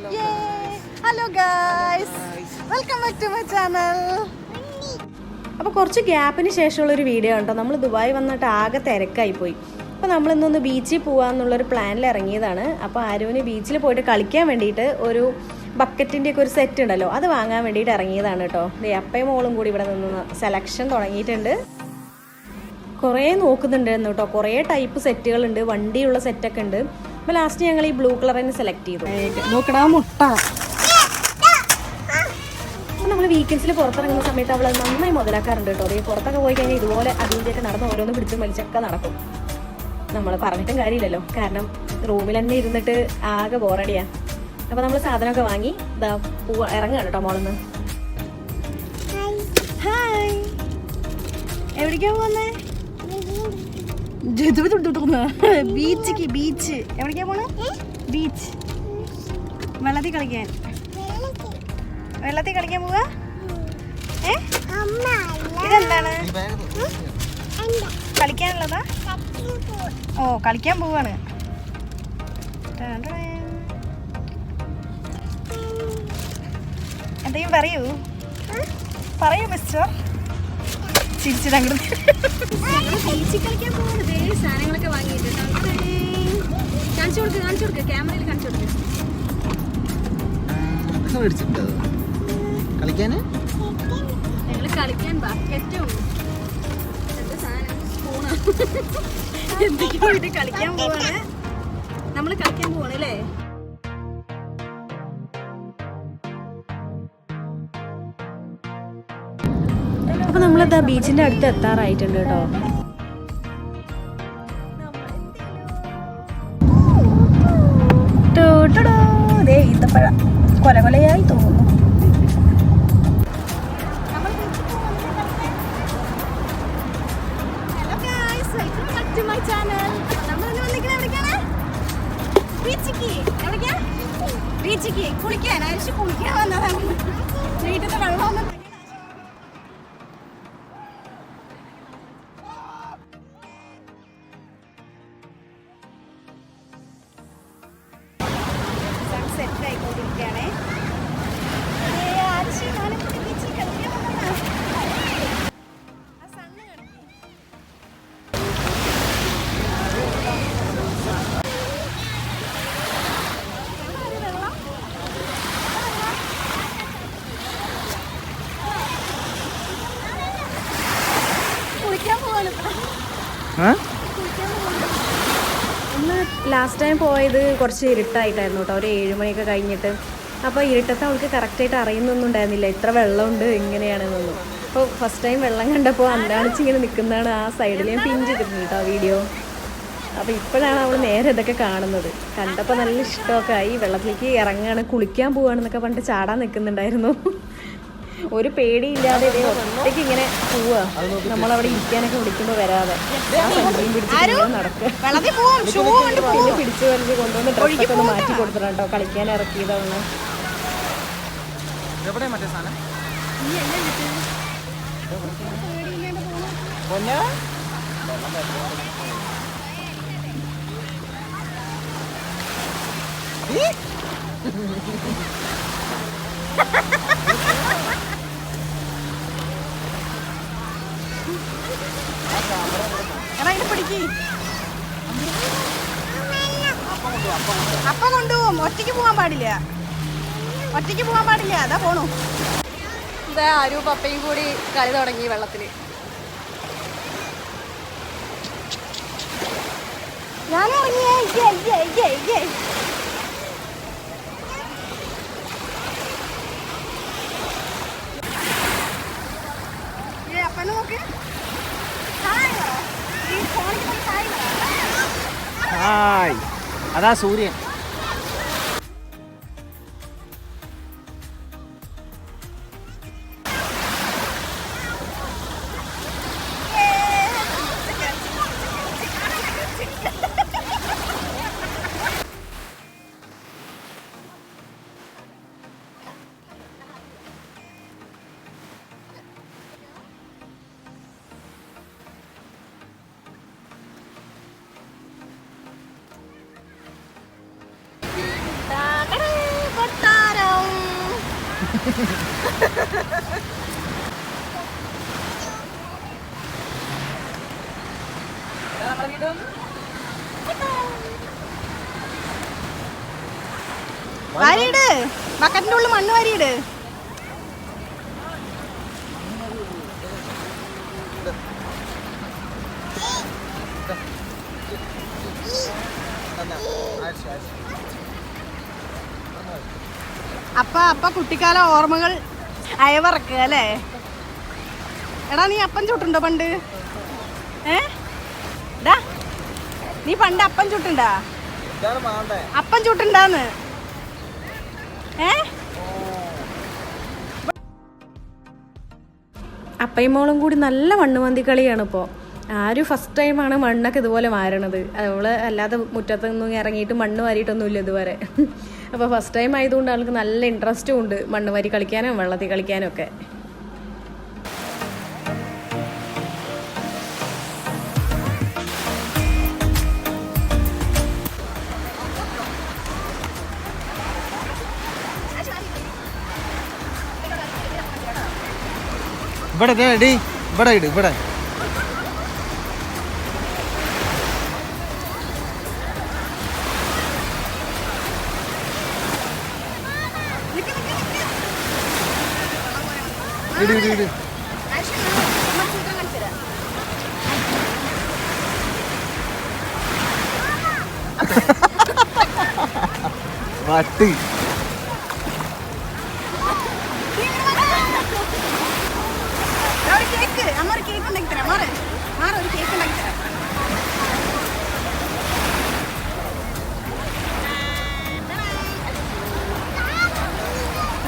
Hello guys, welcome back to my channel. അപ്പോൾ കുറച്ച് ഗ്യാപ്പിന് ശേഷമുള്ളൊരു video ഉണ്ടോ. നമ്മൾ ദുബായ് വന്നിട്ട് ആകെ തിരക്കായി പോയി. അപ്പോൾ നമ്മളിന്നൊന്ന് ബീച്ചിൽ പോകാമെന്നുള്ളൊരു പ്ലാനിൽ ഇറങ്ങിയതാണ്. അപ്പോൾ ആരുവിന് ബീച്ചിൽ പോയിട്ട് കളിക്കാൻ വേണ്ടിയിട്ട് ഒരു ബക്കറ്റിൻ്റെ ഒക്കെ ഒരു സെറ്റ് ഉണ്ടല്ലോ, അത് വാങ്ങാൻ വേണ്ടിയിട്ട് ഇറങ്ങിയതാണ് കേട്ടോ. അപ്പയും മോളും കൂടി ഇവിടെ നിന്ന് സെലക്ഷൻ തുടങ്ങിയിട്ടുണ്ട്. കുറേ നോക്കുന്നുണ്ടായിരുന്നു കേട്ടോ. കുറേ ടൈപ്പ് സെറ്റുകളുണ്ട്, വണ്ടിയുള്ള സെറ്റൊക്കെ ഉണ്ട്. അപ്പോൾ ലാസ്റ്റ് ഞങ്ങൾ ഈ ബ്ലൂ കളർ തന്നെ സെലക്ട് ചെയ്തു. നോക്കടാ മുട്ട. നമ്മൾ വീക്കെൻഡ്സിൽ പുറത്തിറങ്ങുന്ന സമയത്ത് അവൾ നന്നായി മുതലാക്കാറുണ്ട് കേട്ടോ. അതേ പുറത്തൊക്കെ പോയി കഴിഞ്ഞാൽ ഇതുപോലെ അതിൻ്റെയൊക്കെ നടന്ന് ഓരോന്ന് പിടിച്ച് വലിച്ചൊക്കെ നടക്കും. നമ്മൾ പറഞ്ഞിട്ടും കാര്യമില്ലല്ലോ, കാരണം റൂമിൽ തന്നെ ഇരുന്നിട്ട് ആകെ ബോറടിയാ. അപ്പോൾ നമ്മൾ സാധനമൊക്കെ വാങ്ങി ഇതാ ഇറങ്ങുകയാണ് കേട്ടോ മോളൊന്ന്. ഹായ്, എവിടേക്കാ പോകുന്നേ? ബീച്ചിക്ക്. ബീച്ച് എവിടേക്കാ പോണേ? ബീച്ച്. വെള്ളത്തിൽ കളിക്കാൻ. വെള്ളത്തിൽ കളിക്കാൻ പോവാ? ഇതെന്താണ്? കളിക്കാനുള്ളതാ? ഓ, കളിക്കാൻ പോവാണ്. എന്തെങ്കിലും പറയൂ മിസ്റ്റർ. ചിരിച്ചിട്ട് അങ്ങോട്ട് ബീച്ചിൽ കളിക്കാൻ പോകുന്നത്. സാധനങ്ങളൊക്കെ വാങ്ങിയിട്ട് കാണിച്ചു കൊടുക്ക് ക്യാമറയിൽ കാണിച്ചു കൊടുക്ക്. ഞങ്ങൾ കളിക്കാൻ ബക്കറ്റും എന്താ സാധനം സ്പൂണാ എന്തൊക്കെയോ പോയിട്ട് കളിക്കാൻ പോവാണ്. നമ്മൾ കളിക്കാൻ പോവാണ് അല്ലേ? അപ്പോൾ നമ്മളത് ബീച്ചിൻ്റെ അടുത്ത് എത്താറായിട്ടുണ്ട് കേട്ടോ. ഈത്തപ്പഴം കൊലകൊലയായി തോന്നുന്നു. ബീച്ചിക്ക് കുളിക്കാൻ അരിച്ച് കുളിക്കാൻ വന്നതാണ്. വീട്ടിൽ വെള്ളമൊന്നും ഇന്ന് ലാസ്റ്റ് ടൈം പോയത് കുറച്ച് ഇരുട്ടായിട്ടായിരുന്നു കേട്ടോ. ഒരു 7 മണിയൊക്കെ കഴിഞ്ഞിട്ട്. അപ്പോൾ ഇരുട്ടത്ത് അവൾക്ക് കറക്റ്റായിട്ട് അറിയുന്നൊന്നും ഉണ്ടായിരുന്നില്ല ഇത്ര വെള്ളമുണ്ട് എങ്ങനെയാണെന്നൊന്നും. അപ്പോൾ ഫസ്റ്റ് ടൈം വെള്ളം കണ്ടപ്പോൾ അന്താണിച്ചിങ്ങനെ നിൽക്കുന്നതാണ് ആ സൈഡിൽ. ഞാൻ പിൻ ചെയ്തിട്ടുണ്ട് കേട്ടോ വീഡിയോ. അപ്പോൾ ഇപ്പോഴാണ് അവൾ നേരെ ഇതൊക്കെ കാണുന്നത്. കണ്ടപ്പോൾ നല്ല ഇഷ്ടമൊക്കെ ആയി. വെള്ളത്തിലേക്ക് ഇറങ്ങുകയാണ്, കുളിക്കാൻ പോവുകയാണെന്നൊക്കെ പറഞ്ഞിട്ട് ചാടാൻ നിൽക്കുന്നുണ്ടായിരുന്നു. ഒരു പേടിയില്ലാതെ ഒറ്റയ്ക്ക് ഇങ്ങനെ പോവാ. നമ്മളവിടെ ഇരിക്കാനൊക്കെ വിളിക്കുമ്പോൾ വരാതെ ആ സഞ്ചിയും പിടിച്ച് നടക്കുക. പിന്നെ പിടിച്ചു വലിച്ച് കൊണ്ടുവന്ന് ഡ്രസ്സൊക്കെ ഒന്ന് മാറ്റി കൊടുത്തിട്ടോ കളിക്കാൻ ഇറക്കിയതാണ്. അപ്പ കൊണ്ടുപോകും. ഒറ്റയ്ക്ക് പോകാൻ പാടില്ല. അതാ പോണു. ഇതാ ആരും പപ്പയും കൂടി കളി തുടങ്ങി വെള്ളത്തില്. ഞാൻ അപ്പനെ നോക്ക്. ഹായ്, അതാ സൂര്യൻ. വാരിയിട്, ബക്കറ്റിന്റെ ഉള്ളിൽ മണ്ണ് വാരിയിട്. അപ്പ കുട്ടിക്കാല ഓർമ്മകൾ അയവറക്കുക അല്ലേ? എടാ നീ അപ്പം ചുട്ടുണ്ടോ പണ്ട്? ഡാ നീ പണ്ട് അപ്പം ചുട്ടുണ്ടാ? അപ്പം ചുട്ടുണ്ടാന്ന് അപ്പയും മോളും കൂടി നല്ല മണ്ണുമന്തി കളിയാണ് ഇപ്പോൾ. ആരും ഫസ്റ്റ് ടൈമാണ് മണ്ണൊക്കെ ഇതുപോലെ മാറണത്. അവള് അല്ലാതെ മുറ്റത്തൊന്നും ഇറങ്ങിയിട്ട് മണ്ണ് വാരിയിട്ടൊന്നുമില്ല ഇതുവരെ. അപ്പോൾ ഫസ്റ്റ് ടൈം ആയതുകൊണ്ട് ആൾക്ക് നല്ല ഇൻട്രസ്റ്റും ഉണ്ട് മണ്ണ് വാരി കളിക്കാനും വെള്ളത്തിൽ കളിക്കാനും ഒക്കെ. ഇവിടെ ഇവിടെ ഇട് ഇവിടെ. ഇട് വട്ടി. അമ്മ ഒരു കേക്ക് ഉണ്ടാക്കി തരാം. മാറ ഒരു കേക്ക് ഉണ്ടാക്കി തരാം.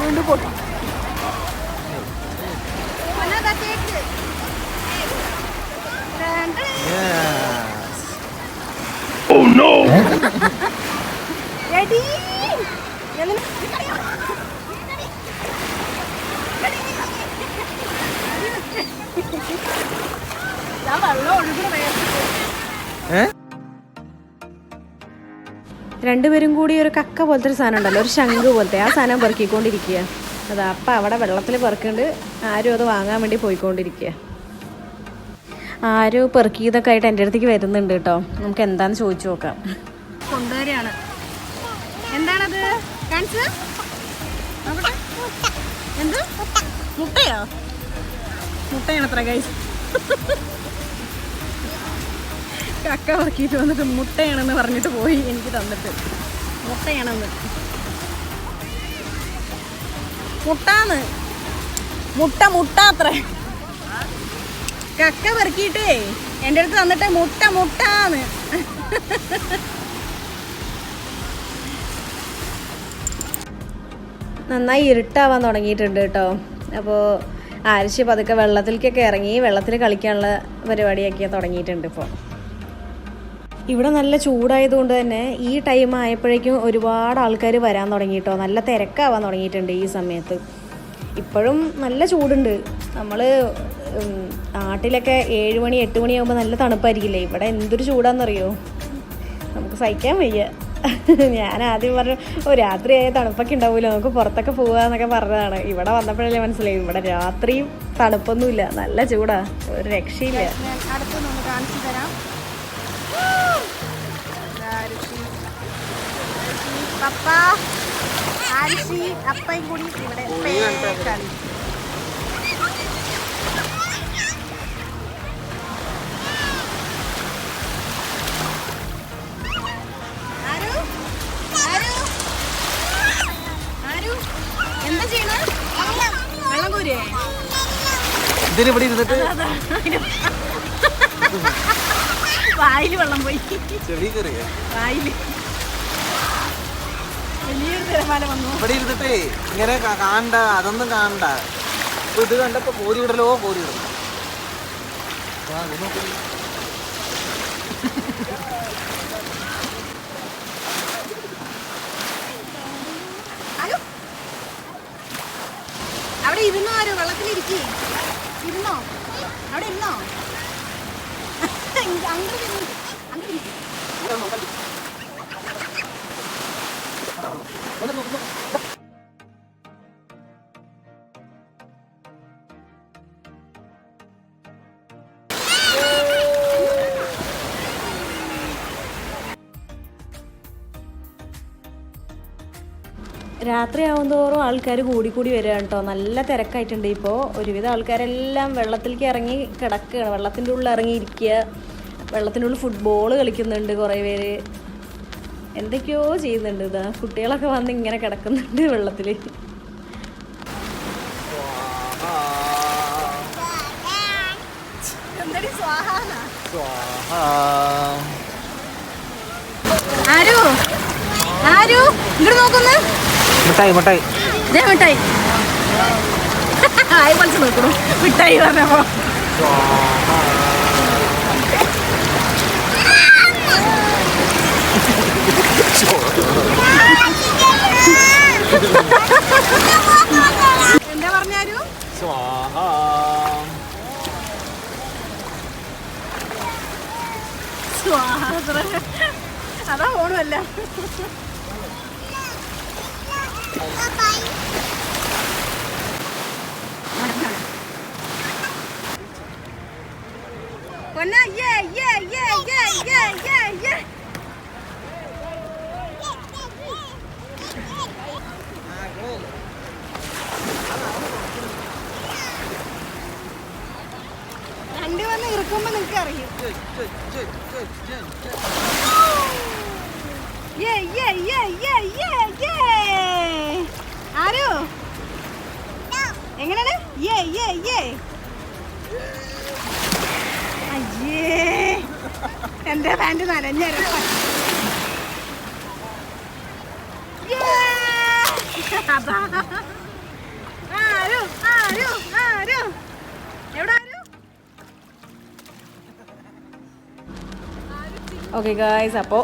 വീണ്ടും പൊട്ടി. Cake Oh no! ready? രണ്ടുപേരും കൂടി ഒരു കക്ക പോലത്തെ ഒരു സാധനം ഉണ്ടല്ലോ, ഒരു ശംഖ് പോലത്തെ, ആ സാധനം പെറുക്കിക്കൊണ്ടിരിക്കുക. അതാ അപ്പം അവിടെ വെള്ളത്തിൽ പെറുക്കുന്നുണ്ട്. ആരും അത് വാങ്ങാൻ വേണ്ടി പോയിക്കൊണ്ടിരിക്കുക. ആരും പെറുക്കിയതൊക്കെ ആയിട്ട് എൻ്റെ അടുത്തേക്ക് വരുന്നുണ്ട് കേട്ടോ. നമുക്ക് എന്താന്ന് ചോദിച്ചു നോക്കാം. കൊണ്ടുവരികയാണ്. എന്താണത്? കാണിച്ച് എന്ത്? മുട്ടയോ? മുട്ടയാണത്ര ഗൈസ്. കക്ക പറക്കിയിട്ട് വന്നിട്ട് മുട്ടയാണെന്ന് പറഞ്ഞിട്ട് പോയി എനിക്ക് തന്നിട്ട്. മുട്ടയാണെന്ന്, മുട്ടാന്ന്, മുട്ട അത്ര. കക്ക പെറുക്കിയിട്ടേ എൻ്റെ അടുത്ത് തന്നിട്ട് മുട്ടാന്ന്. നന്നായി ഇരുട്ടാവാൻ തുടങ്ങിയിട്ടുണ്ട് കേട്ടോ. അപ്പോൾ ആരിശ് പതുക്കെ വെള്ളത്തിലേക്കൊക്കെ ഇറങ്ങി വെള്ളത്തിൽ കളിക്കാനുള്ള പരിപാടിയൊക്കെ തുടങ്ങിയിട്ടുണ്ട് ഇപ്പോൾ. ഇവിടെ നല്ല ചൂടായതുകൊണ്ട് തന്നെ ഈ ടൈം ആയപ്പോഴേക്കും ഒരുപാട് ആൾക്കാർ വരാൻ തുടങ്ങി കേട്ടോ. നല്ല തിരക്കാവാൻ തുടങ്ങിയിട്ടുണ്ട് ഈ സമയത്ത്. ഇപ്പോഴും നല്ല ചൂടുണ്ട്. നമ്മൾ നാട്ടിലൊക്കെ 7 മണി 8 മണിയാകുമ്പോൾ നല്ല തണുപ്പായിരിക്കില്ലേ? ഇവിടെ എന്തൊരു ചൂടാണെന്നറിയോ, നമുക്ക് സഹിക്കാൻ വയ്യ. ഞാൻ ആദ്യം പറഞ്ഞു രാത്രിയായ തണുപ്പൊക്കെ ഉണ്ടാവില്ല, നമുക്ക് പുറത്തൊക്കെ പോകാന്നൊക്കെ പറഞ്ഞതാണ്. ഇവിടെ വന്നപ്പോഴല്ലേ മനസ്സിലായി ഇവിടെ രാത്രിയും തണുപ്പൊന്നുമില്ല, നല്ല ചൂടാ, ഒരു രക്ഷയില്ല. അടുത്തൊന്ന് കാണിച്ചു തരാം. പപ്പ ആരിശി അപ്പയും കൂടി ഇവിടെ കളി. എന്താ ചെയ്യണ? വെള്ളം കോരേ? വായില് വെള്ളം പോയി. വായില് വലിയൊരു തിരമാല വന്നു. ഇവിടെ ഇരുന്നിട്ടേ ഇങ്ങനെ കാണണ്ട, അതൊന്നും കാണണ്ട. ഇത് കണ്ടപ്പോ കോരിവിടലോ കോരിവിടും. അവിടെ ഇരുന്നോ? ആരോ വെള്ളത്തിലിരിക്കേ? ഇരുന്നോ? അവിടെ ഇരുന്നോ? രാത്രിയാവും തോറും ആൾക്കാർ കൂടി വരികയാണ് കേട്ടോ. നല്ല തിരക്കായിട്ടുണ്ട്. ഇപ്പോൾ ഒരുവിധം ആൾക്കാരെല്ലാം വെള്ളത്തിലേക്ക് ഇറങ്ങി കിടക്കുകയാണ്, വെള്ളത്തിൻ്റെ ഉള്ളിൽ ഇറങ്ങിയിരിക്കുക, വെള്ളത്തിൻ്റെ ഉള്ളിൽ ഫുട്ബോൾ കളിക്കുന്നുണ്ട് കുറേ പേര്, എന്തൊക്കെയോ ചെയ്യുന്നുണ്ട്. ഇതാ കുട്ടികളൊക്കെ വന്ന് ഇങ്ങനെ കിടക്കുന്നുണ്ട് വെള്ളത്തിൽ. ആരു ആരു ഇങ്ങോട്ട് നോക്കുന്നു. മിഠായി മിഠായി മിഠായി ആയി പൊളിച്ച് നോക്കണു. മിഠായി പറഞ്ഞപ്പോ എന്താ പറഞ്ഞാരു? അതാ ഓണമല്ല. പൊന്ന യേ യേ യേ യേ യേ യേ യേ. വണ്ടി വന്ന് ഇറക്കുമ്പോ നിനക്ക് അറിയും. യേ യേ യേ യേ യേ യേ. ആരു എങ്ങനെയാണ്? യേ യേ യേ. അയ്യേ എന്റെ പാൻറ് നനഞ്ഞു. ആരു ആരു ആരു എവിടെ ആരു? ഓക്കെ ഗായ്സ്, അപ്പോൾ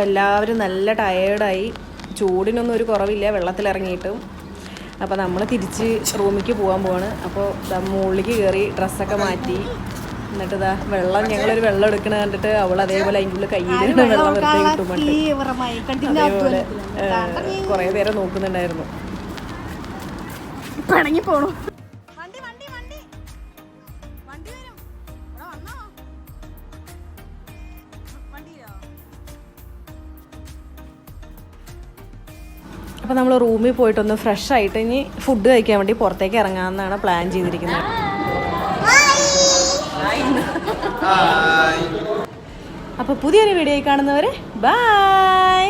എല്ലാവരും നല്ല ടയേർഡായി, ചൂടിനൊന്നും ഒരു കുറവില്ല വെള്ളത്തിലിറങ്ങിയിട്ടും. അപ്പോൾ നമ്മൾ തിരിച്ച് റൂമിലേക്ക് പോകാൻ പോവാണ്. അപ്പോൾ മുകളിലേക്ക് കയറി ഡ്രസ്സൊക്കെ മാറ്റി, എന്നിട്ട് ഇതാ വെള്ളം, ഞങ്ങളൊരു വെള്ളം എടുക്കണ കണ്ടിട്ട് അവൾ അതേപോലെ അതിൻ്റെ ഉള്ളിൽ കയ്യിലിടുന്ന വെള്ളം വെറുതെ കിട്ടുമ്പോണ്ട് അതേപോലെ കുറേ നേരം നോക്കുന്നുണ്ടായിരുന്നു. പിണങ്ങി പോണു. വണ്ടി വണ്ടി വണ്ടി വണ്ടി വരും. ഇവിടെ വന്നോ? വണ്ടിയോ? അപ്പോൾ നമ്മൾ റൂമിൽ പോയിട്ടൊന്ന് ഫ്രഷ് ആയിട്ട് ഇനി ഫുഡ് കഴിക്കാൻ വേണ്ടി പുറത്തേക്ക് ഇറങ്ങാമെന്നാണ് പ്ലാൻ ചെയ്തിരിക്കുന്നത്. അപ്പോൾ പുതിയൊരു വീഡിയോ കാണുന്നവരെ ബൈ.